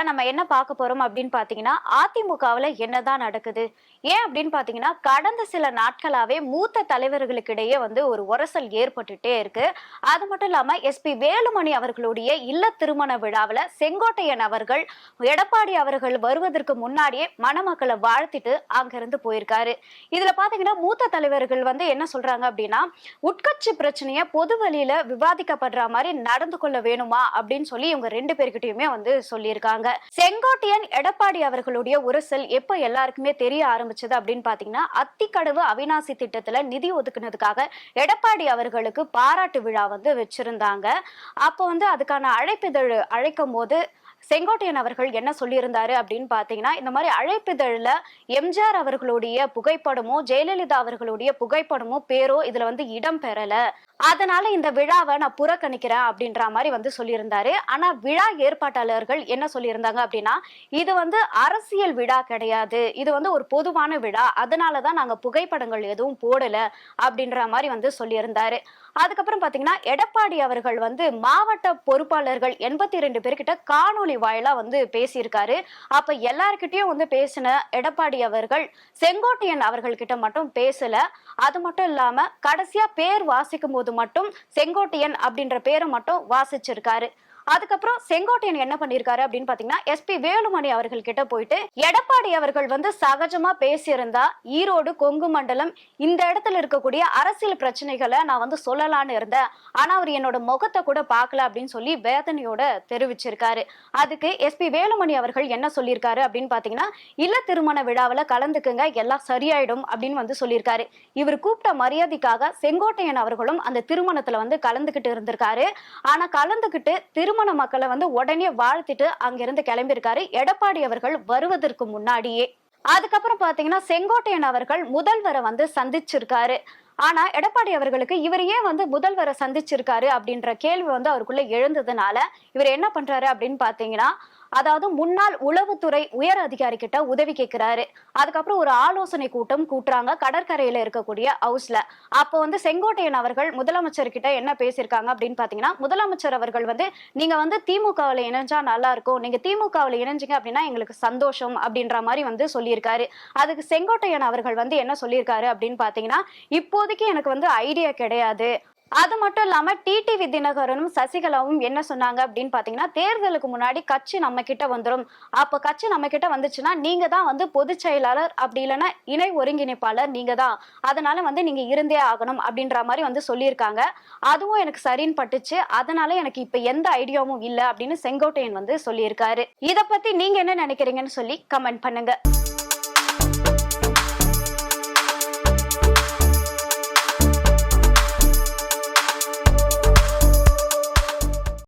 நம்ம என்ன பார்க்க போறோம் அப்படின்னு பாத்தீங்கன்னா, அதிமுகவுல என்னதான் நடக்குது? ஏன் அப்படின்னு பாத்தீங்கன்னா, கடந்த சில நாட்களாவே மூத்த தலைவர்களுக்கு இடையே வந்து ஒரு உரசல் ஏற்பட்டுட்டே இருக்கு. அது மட்டும் இல்லாம எஸ்பி வேலுமணி அவர்களுடைய இல்ல திருமண விழாவுல செங்கோட்டையன் அவர்கள் எடப்பாடி அவர்கள் வருவதற்கு முன்னாடியே மணமக்களை வாழ்த்திட்டு அங்கிருந்து போயிருக்காரு. இதுல பாத்தீங்கன்னா மூத்த தலைவர்கள் வந்து என்ன சொல்றாங்க அப்படின்னா, உட்கட்சி பிரச்சனைய பொது வழியில விவாதிக்கப்படுற மாதிரி நடந்து கொள்ள வேணுமா அப்படின்னு சொல்லி இவங்க ரெண்டு பேர்கிட்டயுமே வந்து சொல்லியிருக்காங்க. செங்கோட்டையன் எடப்பாடி அவர்களுடைய உரசல் எப்ப எல்லாருக்குமே தெரிய ஆரம்பிச்சது அப்படின்னு பாத்தீங்கன்னா, அத்திக்கடவு அவிநாசி திட்டத்துல நிதி ஒதுக்குனதுக்காக எடப்பாடி அவர்களுக்கு பாராட்டு விழா வந்து வச்சிருந்தாங்க. அப்போ வந்து அதுக்கான அழைப்பிதழ் அழைக்கும் போது செங்கோட்டையன் அவர்கள் என்ன சொல்லியிருந்தாரு அப்படின்னு பாத்தீங்கன்னா, இந்த மாதிரி அழைப்பிதழ்ல எம்ஜிஆர் அவர்களுடைய புகைப்படமோ ஜெயலலிதா அவர்களுடைய புகைப்படமோ பேரோ இதுல வந்து இடம் பெறல, அதனால இந்த விழாவை நான் புறக்கணிக்கிறேன் அப்படின்ற மாதிரி வந்து சொல்லியிருந்தாரு. ஆனா விழா ஏற்பாட்டாளர்கள் என்ன சொல்லியிருந்தாங்க அப்படின்னா, இது வந்து அரசியல் விழா கிடையாது, இது வந்து ஒரு பொதுவான விழா, அதனாலதான் நாங்க புகைப்படங்கள் எதுவும் போடல அப்படின்ற மாதிரி வந்து சொல்லியிருந்தாரு. அதுக்கப்புறம் பாத்தீங்கன்னா எடப்பாடி அவர்கள் வந்து மாவட்ட பொறுப்பாளர்கள் 82 பேர்கிட்ட காணொலி வாயிலா வந்து பேசியிருக்காரு. அப்ப எல்லார்கிட்டயும் வந்து பேசின எடப்பாடி அவர்கள் செங்கோட்டையன் அவர்கள் கிட்ட மட்டும் பேசல. அது மட்டும் இல்லாம கடைசியா பேர் வாசிக்கும் போது மட்டும் செங்கோட்டையன் அப்படின்ற பேரை மட்டும் வாசிச்சிருக்காரு. அதுக்கப்புறம் செங்கோட்டையன் என்ன பண்ணிருக்காரு அப்படின்னு பாத்தீங்கன்னா, எஸ்பி வேலுமணி அவர்கள் கிட்ட போயிட்டு எடப்பாடி அவர்கள் வந்து சகஜமா பேசியிருந்தா ஈரோடு கொங்கு மண்டலம் இந்த இடத்துல இருக்கக்கூடிய அரசியல் பிரச்சனைகளை நான் வந்து சொல்லலான்னு இருந்தேன், ஆனா அவர் என்னோட முகத்தை கூட பார்க்கல அப்படின்னு சொல்லி வேதனையோட தெரிவிச்சிருக்காரு. அதுக்கு எஸ்பி வேலுமணி அவர்கள் என்ன சொல்லியிருக்காரு அப்படின்னு பாத்தீங்கன்னா, இல்ல திருமண விழாவில் கலந்துக்குங்க எல்லாம் சரியாயிடும் அப்படின்னு வந்து சொல்லியிருக்காரு. இவர் கூப்பிட்ட மரியாதைக்காக செங்கோட்டையன் அவர்களும் அந்த திருமணத்துல வந்து கலந்துகிட்டு இருந்திருக்காரு. ஆனா கலந்துகிட்டு திருமண மக்களை வந்து உடனே வாழ்த்திட்டு அங்கிருந்து கிளம்பியிருக்காரு எடப்பாடி அவர்கள் வருவதற்கு முன்னாடியே. அதுக்கப்புறம் பாத்தீங்கன்னா செங்கோட்டையன் அவர்கள் முதல்வரை வந்து சந்திச்சிருக்காரு. ஆனா எடப்பாடி அவர்களுக்கு இவர் ஏன் வந்து முதல்வரை சந்திச்சிருக்காரு அப்படின்ற கேள்வி வந்து அவருக்குள்ள எழுந்ததுனால இவர் என்ன பண்றாரு அப்படின்னு பாத்தீங்கன்னா, அதாவது முன்னாள் உளவுத்துறை உயர் அதிகாரி கிட்ட உதவி கேட்கிறாரு. அதுக்கப்புறம் ஒரு ஆலோசனை கூட்டம் கூட்டுறாங்க கடற்கரையில இருக்கக்கூடிய ஹவுஸ்ல. அப்போ வந்து செங்கோட்டையன் அவர்கள் முதலமைச்சர் கிட்ட என்ன பேசியிருக்காங்க அப்படின்னு பாத்தீங்கன்னா, முதலமைச்சர் அவர்கள் வந்து நீங்க வந்து திமுகவுல இணைஞ்சா நல்லா இருக்கும், நீங்க திமுகவுல இணைஞ்சிங்க அப்படின்னா எங்களுக்கு சந்தோஷம் அப்படின்ற மாதிரி வந்து சொல்லியிருக்காரு. அதுக்கு செங்கோட்டையன் அவர்கள் வந்து என்ன சொல்லியிருக்காரு அப்படின்னு பாத்தீங்கன்னா, இப்போதைக்கு எனக்கு வந்து ஐடியா கிடையாது. அது மட்டும் இல்லாம டிடிவி தினகரனும் சசிகலாவும் என்ன சொன்னாங்க அப்படின்னு பாத்தீங்கன்னா, தேர்தலுக்கு முன்னாடி கட்சி நம்ம கிட்ட வந்துடும், அப்ப கட்சி நம்ம கிட்ட வந்துச்சுன்னா நீங்க தான் வந்து பொதுச் செயலாளர் அப்படி இல்லைன்னா இணை ஒருங்கிணைப்பாளர் நீங்க தான், அதனால வந்து நீங்க இருந்தே ஆகணும் அப்படின்ற மாதிரி வந்து சொல்லியிருக்காங்க. அதுவும் எனக்கு சரின்னு பட்டுச்சு, அதனால எனக்கு இப்ப எந்த ஐடியாவும் இல்லை அப்படின்னு செங்கோட்டையன் வந்து சொல்லியிருக்காரு. இத பத்தி நீங்க என்ன நினைக்கிறீங்கன்னு சொல்லி கமெண்ட் பண்ணுங்க.